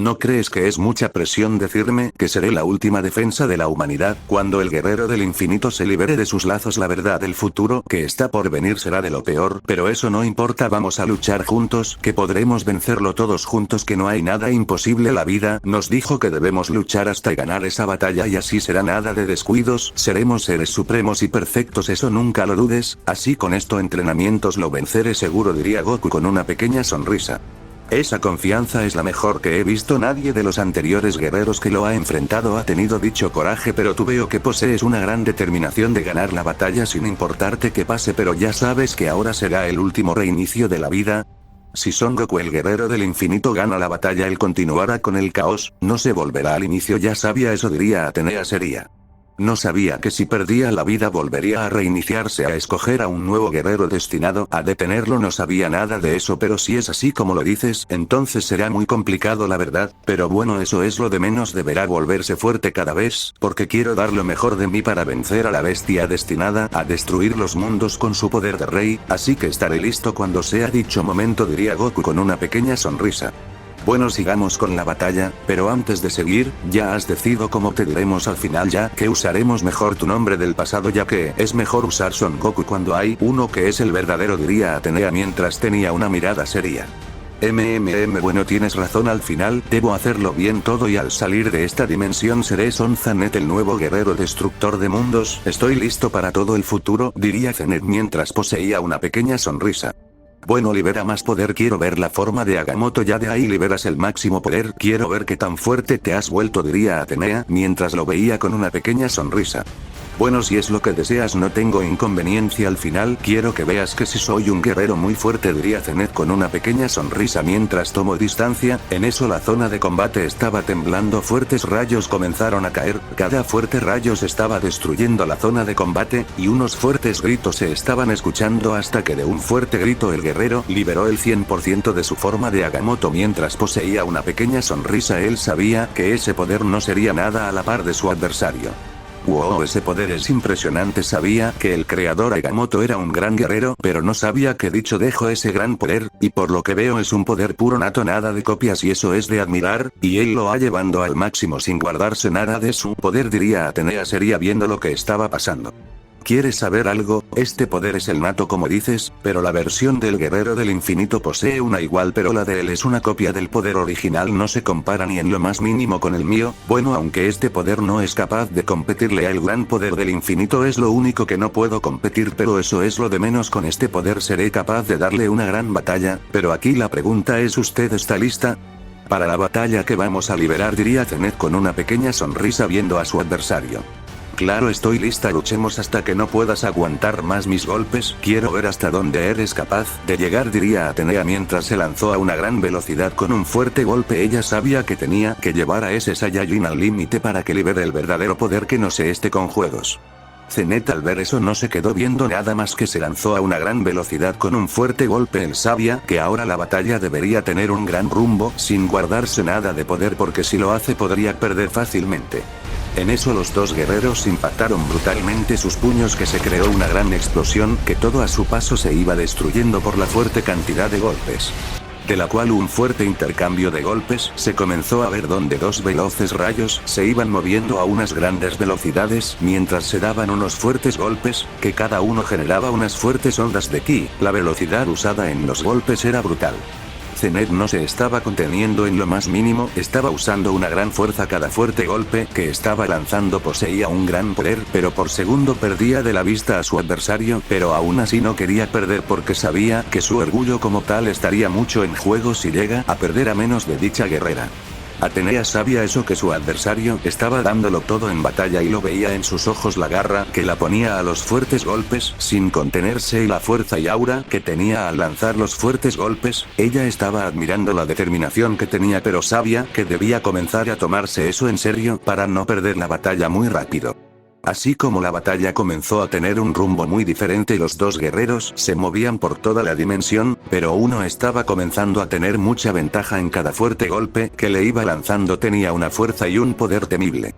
¿No crees que es mucha presión decirme que seré la última defensa de la humanidad, cuando el guerrero del infinito se libere de sus lazos? La verdad, el futuro que está por venir será de lo peor, pero eso no importa, vamos a luchar juntos, que podremos vencerlo todos juntos, que no hay nada imposible. La vida nos dijo que debemos luchar hasta ganar esa batalla, y así será, nada de descuidos, seremos seres supremos y perfectos, eso nunca lo dudes, así con estos entrenamientos lo venceré seguro, diría Goku con una pequeña sonrisa. Esa confianza es la mejor que he visto. Nadie de los anteriores guerreros que lo ha enfrentado ha tenido dicho coraje, pero tú veo que posees una gran determinación de ganar la batalla sin importarte qué pase, pero ya sabes que ahora será el último reinicio de la vida. Si Son Goku, el guerrero del infinito, gana la batalla, él continuará con el caos, no se volverá al inicio. Ya sabía eso, diría Atenea seria. No sabía que si perdía la vida volvería a reiniciarse, a escoger a un nuevo guerrero destinado a detenerlo. No sabía nada de eso, pero si es así como lo dices, entonces será muy complicado, la verdad, pero bueno, eso es lo de menos. Deberá volverse fuerte cada vez, porque quiero dar lo mejor de mí para vencer a la bestia destinada a destruir los mundos con su poder de rey, así que estaré listo cuando sea dicho momento, diría Goku con una pequeña sonrisa. Bueno, sigamos con la batalla, pero antes de seguir, ya has decidido cómo te diremos al final, ya que usaremos mejor tu nombre del pasado, ya que es mejor usar Son Goku cuando hay uno que es el verdadero, diría Atenea mientras tenía una mirada seria. Bueno, tienes razón, al final debo hacerlo bien todo, y al salir de esta dimensión seré Son Zenet, el nuevo guerrero destructor de mundos. Estoy listo para todo el futuro, diría Zenet mientras poseía una pequeña sonrisa. Bueno, libera más poder, quiero ver la forma de Agamotto, ya de ahí liberas el máximo poder, quiero ver qué tan fuerte te has vuelto, diría Atenea mientras lo veía con una pequeña sonrisa. Bueno, si es lo que deseas no tengo inconveniencia, al final quiero que veas que si soy un guerrero muy fuerte, diría Zenet con una pequeña sonrisa mientras tomó distancia. En eso la zona de combate estaba temblando, fuertes rayos comenzaron a caer, cada fuerte rayo se estaba destruyendo la zona de combate, y unos fuertes gritos se estaban escuchando hasta que de un fuerte grito el guerrero liberó el 100% de su forma de Agamotto mientras poseía una pequeña sonrisa. Él sabía que ese poder no sería nada a la par de su adversario. Wow, ese poder es impresionante. Sabía que el creador Agamotto era un gran guerrero, pero no sabía que dicho dejó ese gran poder, y por lo que veo es un poder puro nato, nada de copias, y eso es de admirar, y él lo ha llevando al máximo sin guardarse nada de su poder, diría Atenea seria viendo lo que estaba pasando. ¿Quieres saber algo? Este poder es el nato como dices, pero la versión del guerrero del infinito posee una igual, pero la de él es una copia del poder original, no se compara ni en lo más mínimo con el mío. Bueno, aunque este poder no es capaz de competirle al gran poder del infinito, es lo único que no puedo competir, pero eso es lo de menos. Con este poder seré capaz de darle una gran batalla, pero aquí la pregunta es, ¿usted está lista para la batalla que vamos a liberar?, diría Zenet con una pequeña sonrisa viendo a su adversario. Claro, estoy lista, luchemos hasta que no puedas aguantar más mis golpes, quiero ver hasta dónde eres capaz de llegar, diría Atenea mientras se lanzó a una gran velocidad con un fuerte golpe. Ella sabía que tenía que llevar a ese Saiyajin al límite para que libere el verdadero poder, que no se esté con juegos. Zenet al ver eso no se quedó viendo nada más que se lanzó a una gran velocidad con un fuerte golpe. Él sabía que ahora la batalla debería tener un gran rumbo, sin guardarse nada de poder, porque si lo hace podría perder fácilmente. En eso los dos guerreros impactaron brutalmente sus puños, que se creó una gran explosión, que todo a su paso se iba destruyendo por la fuerte cantidad de golpes. De la cual un fuerte intercambio de golpes se comenzó a ver, donde dos veloces rayos se iban moviendo a unas grandes velocidades mientras se daban unos fuertes golpes, que cada uno generaba unas fuertes ondas de ki. La velocidad usada en los golpes era brutal. Zenet no se estaba conteniendo en lo más mínimo, estaba usando una gran fuerza. Cada fuerte golpe que estaba lanzando poseía un gran poder, pero por segundo perdía de la vista a su adversario, pero aún así no quería perder porque sabía que su orgullo como tal estaría mucho en juego si llega a perder a menos de dicha guerrera. Atenea sabía eso, que su adversario estaba dándolo todo en batalla, y lo veía en sus ojos la garra que la ponía a los fuertes golpes sin contenerse, y la fuerza y aura que tenía al lanzar los fuertes golpes. Ella estaba admirando la determinación que tenía, pero sabía que debía comenzar a tomarse eso en serio para no perder la batalla muy rápido. Así como la batalla comenzó a tener un rumbo muy diferente, los dos guerreros se movían por toda la dimensión, pero uno estaba comenzando a tener mucha ventaja en cada fuerte golpe que le iba lanzando. Tenía una fuerza y un poder temible.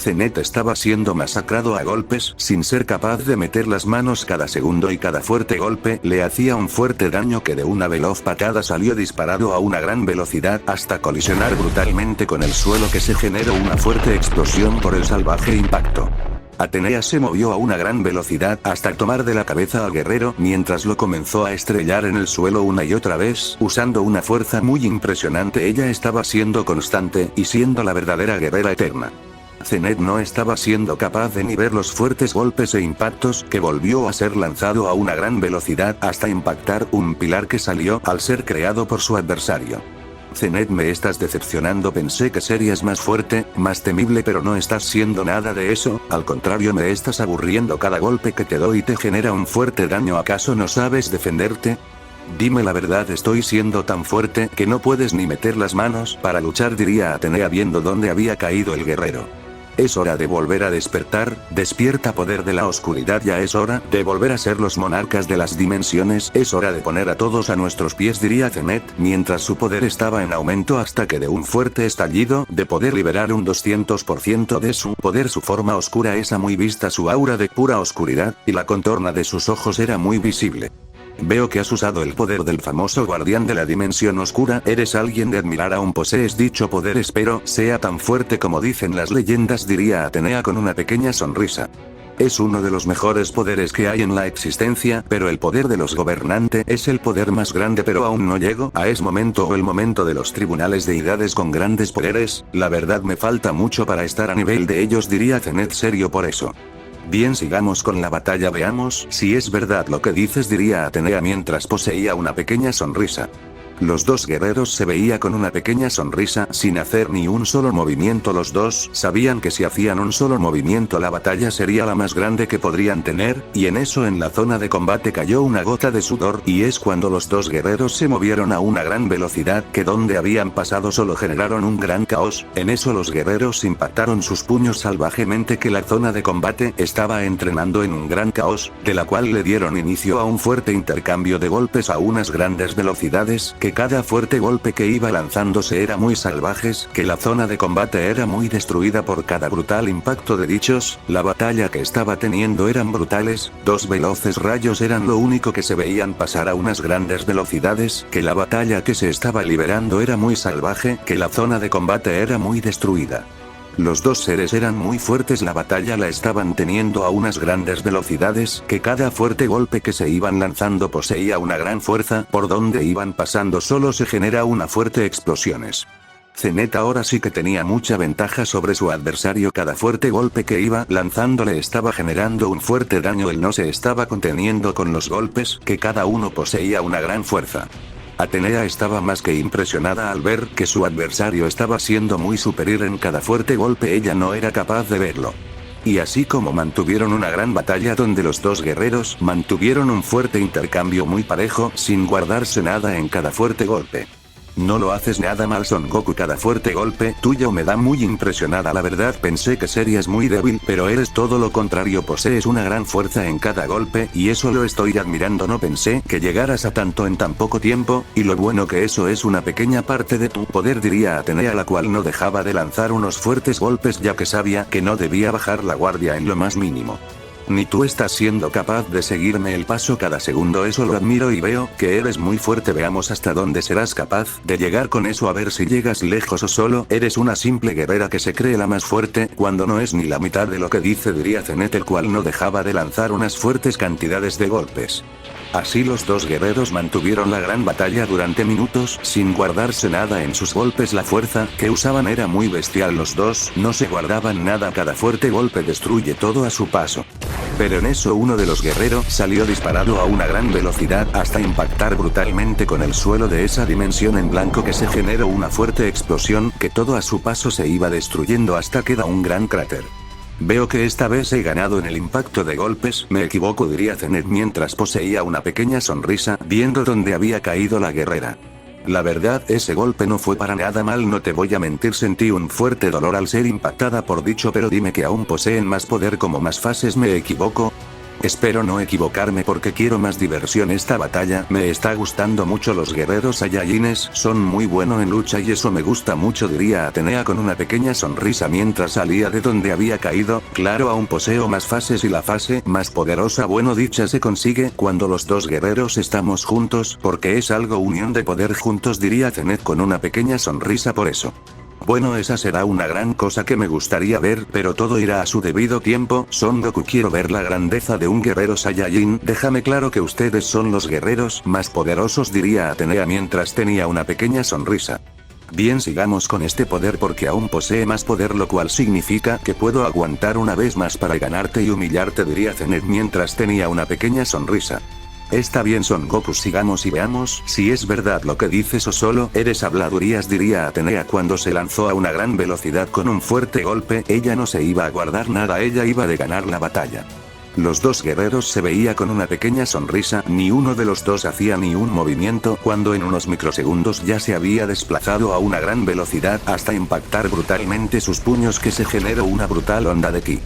Zenet estaba siendo masacrado a golpes sin ser capaz de meter las manos cada segundo y cada fuerte golpe le hacía un fuerte daño que de una veloz patada salió disparado a una gran velocidad hasta colisionar brutalmente con el suelo que se generó una fuerte explosión por el salvaje impacto. Atenea se movió a una gran velocidad hasta tomar de la cabeza al guerrero mientras lo comenzó a estrellar en el suelo una y otra vez, usando una fuerza muy impresionante. Ella estaba siendo constante y siendo la verdadera guerrera eterna. Zenet no estaba siendo capaz de ni ver los fuertes golpes e impactos que volvió a ser lanzado a una gran velocidad hasta impactar un pilar que salió al ser creado por su adversario. Zenet, me estás decepcionando, pensé que serías más fuerte, más temible, pero no estás siendo nada de eso, al contrario me estás aburriendo, cada golpe que te doy te genera un fuerte daño, ¿acaso no sabes defenderte? Dime la verdad, estoy siendo tan fuerte que no puedes ni meter las manos para luchar, diría Atenea viendo dónde había caído el guerrero. Es hora de volver a despertar, despierta poder de la oscuridad, ya es hora de volver a ser los monarcas de las dimensiones, es hora de poner a todos a nuestros pies, diría Zenet, mientras su poder estaba en aumento hasta que de un fuerte estallido de poder liberar un 200% de su poder, su forma oscura esa muy vista, su aura de pura oscuridad, y la contorna de sus ojos era muy visible. Veo que has usado el poder del famoso guardián de la dimensión oscura, eres alguien de admirar, aún posees dicho poder, espero sea tan fuerte como dicen las leyendas, diría Atenea con una pequeña sonrisa. Es uno de los mejores poderes que hay en la existencia, pero el poder de los gobernantes es el poder más grande, pero aún no llego a ese momento o el momento de los tribunales deidades con grandes poderes, la verdad me falta mucho para estar a nivel de ellos, diría Zenet serio por eso. Bien, sigamos con la batalla, veamos si es verdad lo que dices, diría Atenea mientras poseía una pequeña sonrisa. Los dos guerreros se veía con una pequeña sonrisa sin hacer ni un solo movimiento. Los dos sabían que si hacían un solo movimiento la batalla sería la más grande que podrían tener, y en eso en la zona de combate cayó una gota de sudor, y es cuando los dos guerreros se movieron a una gran velocidad que donde habían pasado solo generaron un gran caos. En eso los guerreros impactaron sus puños salvajemente que la zona de combate estaba entrenando en un gran caos, de la cual le dieron inicio a un fuerte intercambio de golpes a unas grandes velocidades que cada fuerte golpe que iba lanzándose era muy salvajes, que la zona de combate era muy destruida por cada brutal impacto de dichos, la batalla que estaba teniendo eran brutales, dos veloces rayos eran lo único que se veían pasar a unas grandes velocidades, que la batalla que se estaba liberando era muy salvaje, que la zona de combate era muy destruida. Los dos seres eran muy fuertes, la batalla la estaban teniendo a unas grandes velocidades, que cada fuerte golpe que se iban lanzando poseía una gran fuerza, por donde iban pasando solo se genera una fuerte explosiones. Zenet ahora sí que tenía mucha ventaja sobre su adversario, cada fuerte golpe que iba lanzando le estaba generando un fuerte daño, él no se estaba conteniendo con los golpes, que cada uno poseía una gran fuerza. Atenea estaba más que impresionada al ver que su adversario estaba siendo muy superior en cada fuerte golpe, ella no era capaz de verlo. Y así como mantuvieron una gran batalla donde los dos guerreros mantuvieron un fuerte intercambio muy parejo sin guardarse nada en cada fuerte golpe. No lo haces nada mal, Son Goku, cada fuerte golpe tuyo me da muy impresionada, la verdad pensé que serías muy débil, pero eres todo lo contrario, posees una gran fuerza en cada golpe y eso lo estoy admirando, no pensé que llegaras a tanto en tan poco tiempo, y lo bueno que eso es una pequeña parte de tu poder, diría Atenea, la cual no dejaba de lanzar unos fuertes golpes ya que sabía que no debía bajar la guardia en lo más mínimo. Ni tú estás siendo capaz de seguirme el paso cada segundo, eso lo admiro y veo que eres muy fuerte, veamos hasta dónde serás capaz de llegar con eso, a ver si llegas lejos o solo eres una simple guerrera que se cree la más fuerte cuando no es ni la mitad de lo que dice, diría Zenet, el cual no dejaba de lanzar unas fuertes cantidades de golpes. Así los dos guerreros mantuvieron la gran batalla durante minutos sin guardarse nada en sus golpes, la fuerza que usaban era muy bestial, los dos no se guardaban nada, cada fuerte golpe destruye todo a su paso. Pero en eso uno de los guerreros salió disparado a una gran velocidad hasta impactar brutalmente con el suelo de esa dimensión en blanco, que se generó una fuerte explosión que todo a su paso se iba destruyendo hasta queda un gran cráter. Veo que esta vez he ganado en el impacto de golpes, me equivoco, diría Zenet mientras poseía una pequeña sonrisa viendo dónde había caído la guerrera. La verdad, ese golpe no fue para nada mal, no te voy a mentir, sentí un fuerte dolor al ser impactada por dicho, pero dime que aún poseen más poder como más fases, ¿me equivoco? Espero no equivocarme porque quiero más diversión esta batalla, me está gustando mucho los guerreros Saiyajines, son muy buenos en lucha y eso me gusta mucho diría Atenea con una pequeña sonrisa mientras salía de donde había caído, claro aún poseo más fases y la fase más poderosa bueno dicha se consigue cuando los dos guerreros estamos juntos porque es algo unión de poder juntos diría Zenet con una pequeña sonrisa por eso. Bueno esa será una gran cosa que me gustaría ver pero todo irá a su debido tiempo, Son Goku quiero ver la grandeza de un guerrero Saiyajin, déjame claro que ustedes son los guerreros más poderosos diría Atenea mientras tenía una pequeña sonrisa. Bien sigamos con este poder porque aún posee más poder lo cual significa que puedo aguantar una vez más para ganarte y humillarte diría Zenet mientras tenía una pequeña sonrisa. Está bien Son Goku sigamos y veamos si es verdad lo que dices o solo eres habladurías diría Atenea cuando se lanzó a una gran velocidad con un fuerte golpe, ella no se iba a guardar nada ella iba de ganar la batalla. Los dos guerreros se veía con una pequeña sonrisa, ni uno de los dos hacía ni un movimiento cuando en unos microsegundos ya se había desplazado a una gran velocidad hasta impactar brutalmente sus puños que se generó una brutal onda de ki.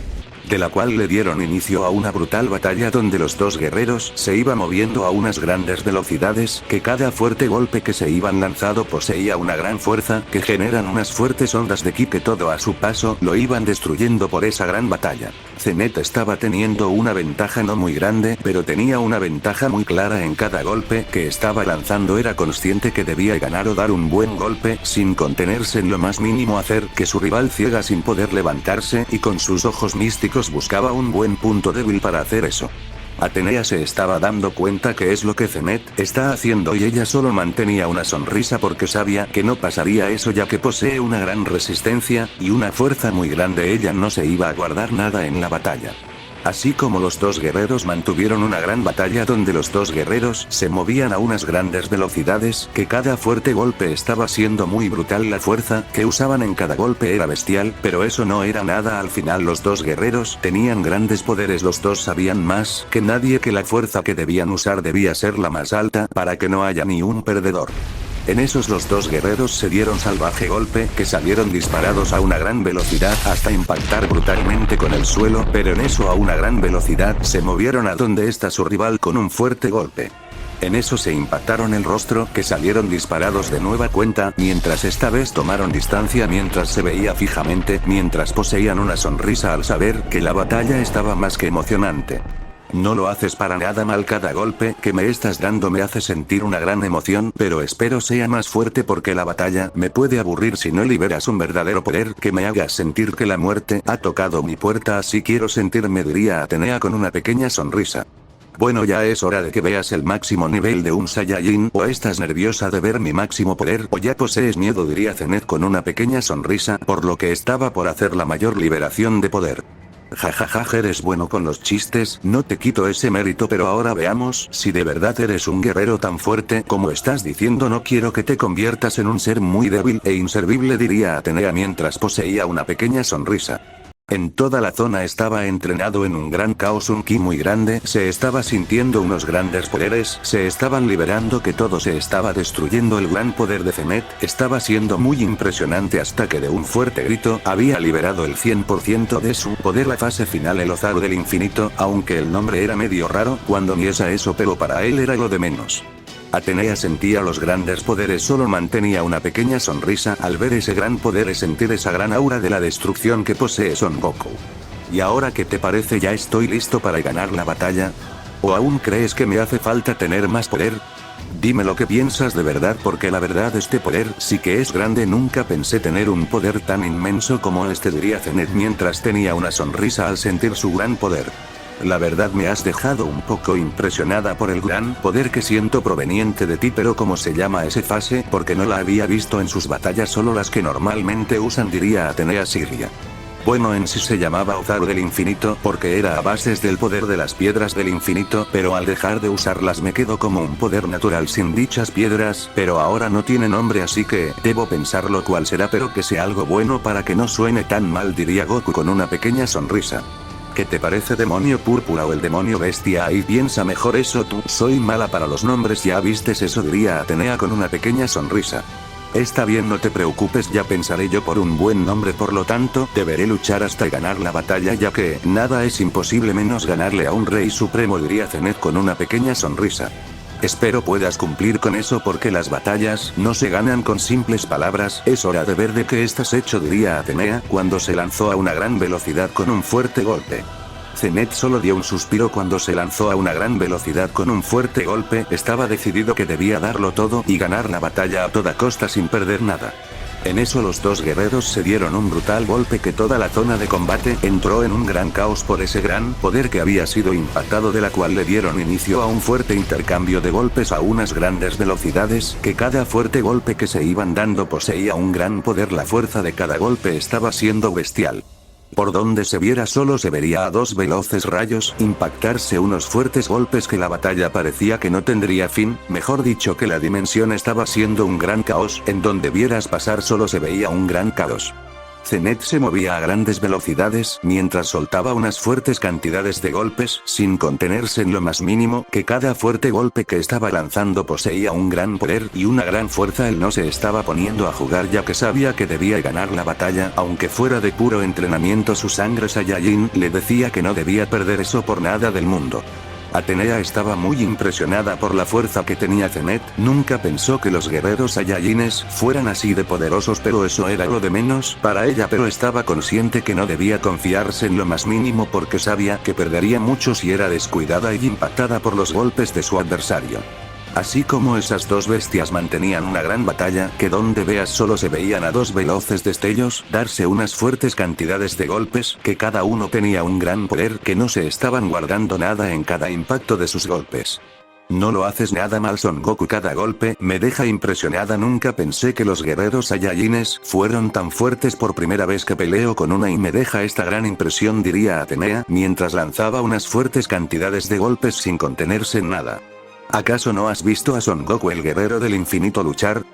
De la cual le dieron inicio a una brutal batalla donde los dos guerreros se iban moviendo a unas grandes velocidades, que cada fuerte golpe que se iban lanzado poseía una gran fuerza, que generan unas fuertes ondas de ki que todo a su paso lo iban destruyendo por esa gran batalla. Zenet estaba teniendo una ventaja no muy grande, pero tenía una ventaja muy clara en cada golpe que estaba lanzando era consciente que debía ganar o dar un buen golpe, sin contenerse en lo más mínimo hacer que su rival ciega sin poder levantarse y con sus ojos místicos buscaba un buen punto débil para hacer eso. Atenea se estaba dando cuenta que es lo que Zenet está haciendo y ella solo mantenía una sonrisa porque sabía que no pasaría eso ya que posee una gran resistencia y una fuerza muy grande ella no se iba a guardar nada en la batalla. Así como los dos guerreros mantuvieron una gran batalla donde los dos guerreros se movían a unas grandes velocidades, que cada fuerte golpe estaba siendo muy brutal la fuerza que usaban en cada golpe era bestial, pero eso no era nada al final los dos guerreros tenían grandes poderes los dos sabían más que nadie que la fuerza que debían usar debía ser la más alta para que no haya ni un perdedor. En esos los dos guerreros se dieron salvaje golpe que salieron disparados a una gran velocidad hasta impactar brutalmente con el suelo, pero en eso a una gran velocidad se movieron a donde está su rival con un fuerte golpe. En eso se impactaron el rostro que salieron disparados de nueva cuenta, mientras esta vez tomaron distancia mientras se veía fijamente, mientras poseían una sonrisa al saber que la batalla estaba más que emocionante. No lo haces para nada mal cada golpe que me estás dando me hace sentir una gran emoción pero espero sea más fuerte porque la batalla me puede aburrir si no liberas un verdadero poder que me haga sentir que la muerte ha tocado mi puerta así quiero sentirme diría Atenea con una pequeña sonrisa. Bueno ya es hora de que veas el máximo nivel de un Saiyajin o estás nerviosa de ver mi máximo poder o ya posees miedo diría Zenet con una pequeña sonrisa por lo que estaba por hacer la mayor liberación de poder. Jajaja eres bueno con los chistes, no te quito ese mérito pero ahora veamos si de verdad eres un guerrero tan fuerte como estás diciendo no quiero que te conviertas en un ser muy débil e inservible diría Atenea mientras poseía una pequeña sonrisa. En toda la zona estaba entrenado en un gran caos un ki muy grande, se estaba sintiendo unos grandes poderes, se estaban liberando que todo se estaba destruyendo el gran poder de Zenet, estaba siendo muy impresionante hasta que de un fuerte grito había liberado el 100% de su poder la fase final el Ozaru del infinito, aunque el nombre era medio raro cuando piensa eso pero para él era lo de menos. Atenea sentía los grandes poderes solo mantenía una pequeña sonrisa al ver ese gran poder y sentir esa gran aura de la destrucción que posee Son Goku. ¿Y ahora qué te parece ya estoy listo para ganar la batalla? ¿O aún crees que me hace falta tener más poder? Dime lo que piensas de verdad porque la verdad este poder sí que es grande nunca pensé tener un poder tan inmenso como este diría Zenet mientras tenía una sonrisa al sentir su gran poder. La verdad me has dejado un poco impresionada por el gran poder que siento proveniente de ti pero ¿cómo se llama esa fase? Porque no la había visto en sus batallas solo las que normalmente usan diría Atenea Siria. Bueno en sí se llamaba Ozaru del infinito porque era a bases del poder de las piedras del infinito pero al dejar de usarlas me quedo como un poder natural sin dichas piedras pero ahora no tiene nombre así que debo pensarlo cuál será pero que sea algo bueno para que no suene tan mal diría Goku con una pequeña sonrisa. ¿Qué te parece demonio púrpura o el demonio bestia? Ahí piensa mejor eso tú. Soy mala para los nombres ya vistes eso diría Atenea con una pequeña sonrisa. Está bien, no te preocupes, ya pensaré yo por un buen nombre, por lo tanto, deberé luchar hasta ganar la batalla, ya que, nada es imposible menos ganarle a un rey supremo, diría Zenet con una pequeña sonrisa. Espero puedas cumplir con eso, porque las batallas no se ganan con simples palabras, es hora de ver de qué estás hecho, diría Atenea, cuando se lanzó a una gran velocidad con un fuerte golpe. Zenet solo dio un suspiro cuando se lanzó a una gran velocidad con un fuerte golpe, estaba decidido que debía darlo todo y ganar la batalla a toda costa sin perder nada. En eso los dos guerreros se dieron un brutal golpe que toda la zona de combate entró en un gran caos por ese gran poder que había sido impactado, de la cual le dieron inicio a un fuerte intercambio de golpes a unas grandes velocidades, que cada fuerte golpe que se iban dando poseía un gran poder, la fuerza de cada golpe estaba siendo bestial. Por donde se viera solo se vería a dos veloces rayos impactarse unos fuertes golpes que la batalla parecía que no tendría fin, mejor dicho que la dimensión estaba siendo un gran caos, en donde vieras pasar solo se veía un gran caos. Zenet se movía a grandes velocidades mientras soltaba unas fuertes cantidades de golpes, sin contenerse en lo más mínimo, que cada fuerte golpe que estaba lanzando poseía un gran poder y una gran fuerza. Él no se estaba poniendo a jugar, ya que sabía que debía ganar la batalla, aunque fuera de puro entrenamiento. Su sangre Saiyajin le decía que no debía perder eso por nada del mundo. Atenea estaba muy impresionada por la fuerza que tenía Zenet, nunca pensó que los guerreros Saiyajines fueran así de poderosos, pero eso era lo de menos para ella, pero estaba consciente que no debía confiarse en lo más mínimo, porque sabía que perdería mucho si era descuidada y impactada por los golpes de su adversario. Así como esas dos bestias mantenían una gran batalla, que donde veas solo se veían a dos veloces destellos darse unas fuertes cantidades de golpes, que cada uno tenía un gran poder, que no se estaban guardando nada en cada impacto de sus golpes. No lo haces nada mal, Son Goku, cada golpe me deja impresionada, nunca pensé que los guerreros Saiyajines fueron tan fuertes, por primera vez que peleo con una y me deja esta gran impresión, diría Atenea, mientras lanzaba unas fuertes cantidades de golpes sin contenerse en nada. ¿Acaso no has visto a Son Goku, el guerrero del infinito, luchar?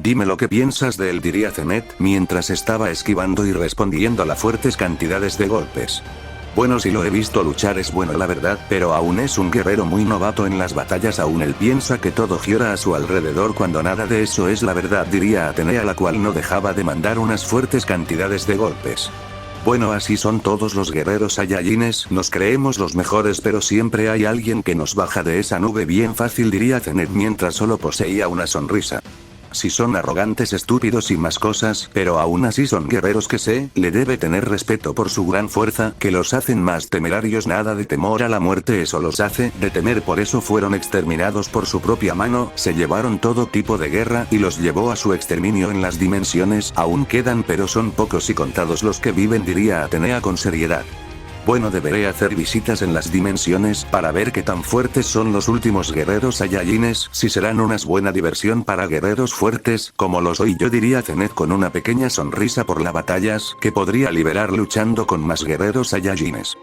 Dime lo que piensas de él, diría Zenet, mientras estaba esquivando y respondiendo a las fuertes cantidades de golpes. Bueno, si lo he visto luchar es bueno, la verdad, pero aún es un guerrero muy novato en las batallas, aún él piensa que todo gira a su alrededor cuando nada de eso es la verdad, diría Atenea, la cual no dejaba de mandar unas fuertes cantidades de golpes. Bueno, así son todos los guerreros Saiyajines, nos creemos los mejores, pero siempre hay alguien que nos baja de esa nube bien fácil, diría Zenet mientras solo poseía una sonrisa. Si son arrogantes, estúpidos y más cosas, pero aún así son guerreros que se le debe tener respeto por su gran fuerza, que los hacen más temerarios, nada de temor a la muerte, eso los hace de temer, por eso fueron exterminados por su propia mano, se llevaron todo tipo de guerra y los llevó a su exterminio en las dimensiones, aún quedan pero son pocos y contados los que viven, diría Atenea con seriedad. Bueno, deberé hacer visitas en las dimensiones para ver qué tan fuertes son los últimos guerreros Saiyajines, si serán una buena diversión para guerreros fuertes, como lo soy yo, diría Zenet con una pequeña sonrisa por las batallas que podría liberar luchando con más guerreros Saiyajines.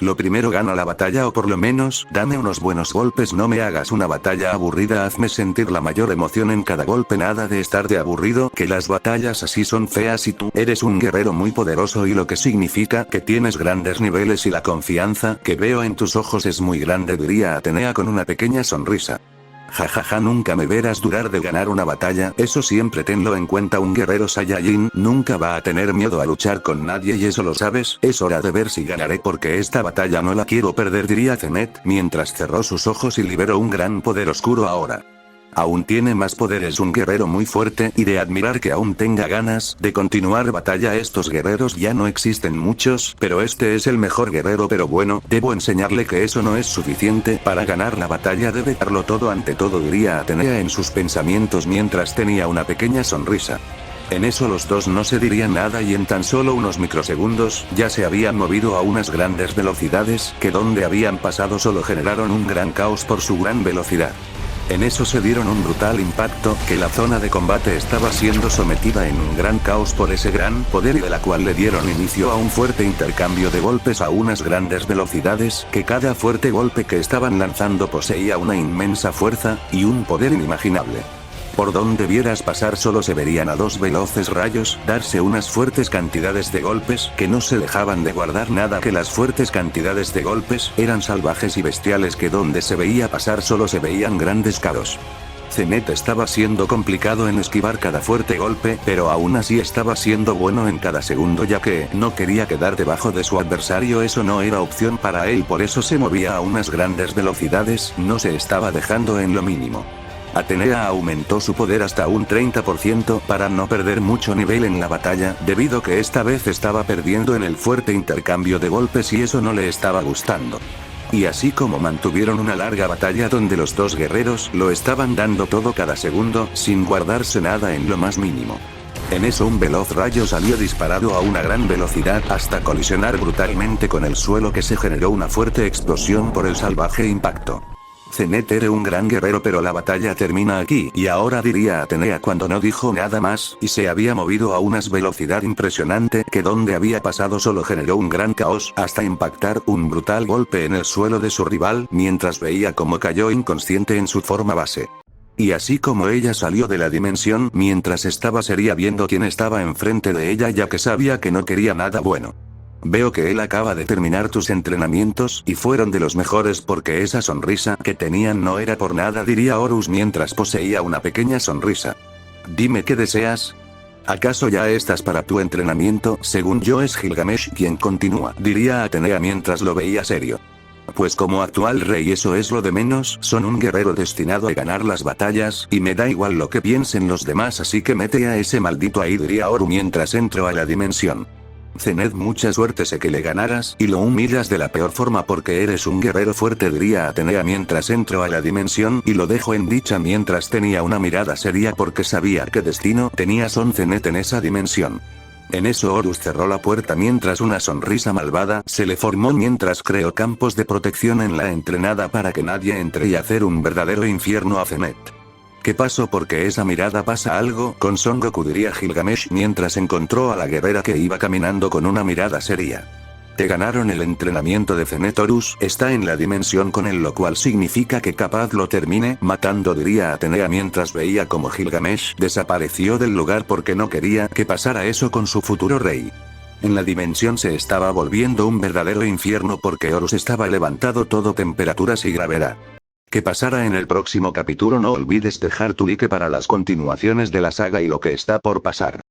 Lo primero, gana la batalla, o por lo menos, dame unos buenos golpes, no me hagas una batalla aburrida, hazme sentir la mayor emoción en cada golpe, nada de estar de aburrido, que las batallas así son feas y tú eres un guerrero muy poderoso, y lo que significa que tienes grandes niveles y la confianza que veo en tus ojos es muy grande, diría Atenea con una pequeña sonrisa. Jajaja, nunca me verás dudar de ganar una batalla, eso siempre tenlo en cuenta, un guerrero Saiyajin nunca va a tener miedo a luchar con nadie y eso lo sabes, es hora de ver si ganaré porque esta batalla no la quiero perder, diría Zenet, mientras cerró sus ojos y liberó un gran poder oscuro ahora. Aún tiene más poder, es un guerrero muy fuerte y de admirar que aún tenga ganas de continuar batalla. Estos guerreros ya no existen muchos, pero este es el mejor guerrero, pero bueno, debo enseñarle que eso no es suficiente para ganar la batalla, debe darlo todo ante todo, diría Atenea en sus pensamientos mientras tenía una pequeña sonrisa. En eso los dos no se dirían nada y en tan solo unos microsegundos ya se habían movido a unas grandes velocidades que donde habían pasado solo generaron un gran caos por su gran velocidad. En eso se dieron un brutal impacto, que la zona de combate estaba siendo sometida en un gran caos por ese gran poder y de la cual le dieron inicio a un fuerte intercambio de golpes a unas grandes velocidades, que cada fuerte golpe que estaban lanzando poseía una inmensa fuerza y un poder inimaginable. Por donde vieras pasar solo se verían a dos veloces rayos darse unas fuertes cantidades de golpes que no se dejaban de guardar nada, que las fuertes cantidades de golpes eran salvajes y bestiales, que donde se veía pasar solo se veían grandes caos. Zenet estaba siendo complicado en esquivar cada fuerte golpe, pero aún así estaba siendo bueno en cada segundo ya que no quería quedar debajo de su adversario, eso no era opción para él, por eso se movía a unas grandes velocidades, no se estaba dejando en lo mínimo. Atenea aumentó su poder hasta un 30% para no perder mucho nivel en la batalla, debido que esta vez estaba perdiendo en el fuerte intercambio de golpes y eso no le estaba gustando. Y así como mantuvieron una larga batalla donde los dos guerreros lo estaban dando todo cada segundo, sin guardarse nada en lo más mínimo. En eso un veloz rayo salió disparado a una gran velocidad hasta colisionar brutalmente con el suelo, que se generó una fuerte explosión por el salvaje impacto. Zenet era un gran guerrero, pero la batalla termina aquí, y ahora diría Atenea cuando no dijo nada más, y se había movido a una velocidad impresionante que donde había pasado solo generó un gran caos, hasta impactar un brutal golpe en el suelo de su rival, mientras veía cómo cayó inconsciente en su forma base. Y así como ella salió de la dimensión, mientras estaba seria viendo quién estaba enfrente de ella, ya que sabía que no quería nada bueno. Veo que él acaba de terminar tus entrenamientos, y fueron de los mejores porque esa sonrisa que tenían no era por nada, diría Horus mientras poseía una pequeña sonrisa. Dime qué deseas. ¿Acaso ya estás para tu entrenamiento? Según yo es Gilgamesh quien continúa, diría Atenea mientras lo veía serio. Pues como actual rey eso es lo de menos, son un guerrero destinado a ganar las batallas, y me da igual lo que piensen los demás, así que mete a ese maldito ahí, diría Horus mientras entro a la dimensión. Zenet, mucha suerte, sé que le ganarás, y lo humillas de la peor forma porque eres un guerrero fuerte, diría Atenea mientras entro a la dimensión, y lo dejo en dicha mientras tenía una mirada seria porque sabía qué destino tenía Son Zenet en esa dimensión. En eso Horus cerró la puerta mientras una sonrisa malvada se le formó mientras creó campos de protección en la entrenada para que nadie entre y hacer un verdadero infierno a Zenet. ¿Qué pasó? Porque esa mirada pasa algo con Son Goku, diría Gilgamesh mientras encontró a la guerrera que iba caminando con una mirada seria. Te ganaron el entrenamiento de Zenet. Horus está en la dimensión con él, lo cual significa que capaz lo termine matando, diría Atenea mientras veía como Gilgamesh desapareció del lugar porque no quería que pasara eso con su futuro rey. En la dimensión se estaba volviendo un verdadero infierno porque Horus estaba levantado todo temperaturas y gravedad. ¿Qué pasará en el próximo capítulo? No olvides dejar tu like para las continuaciones de la saga y lo que está por pasar.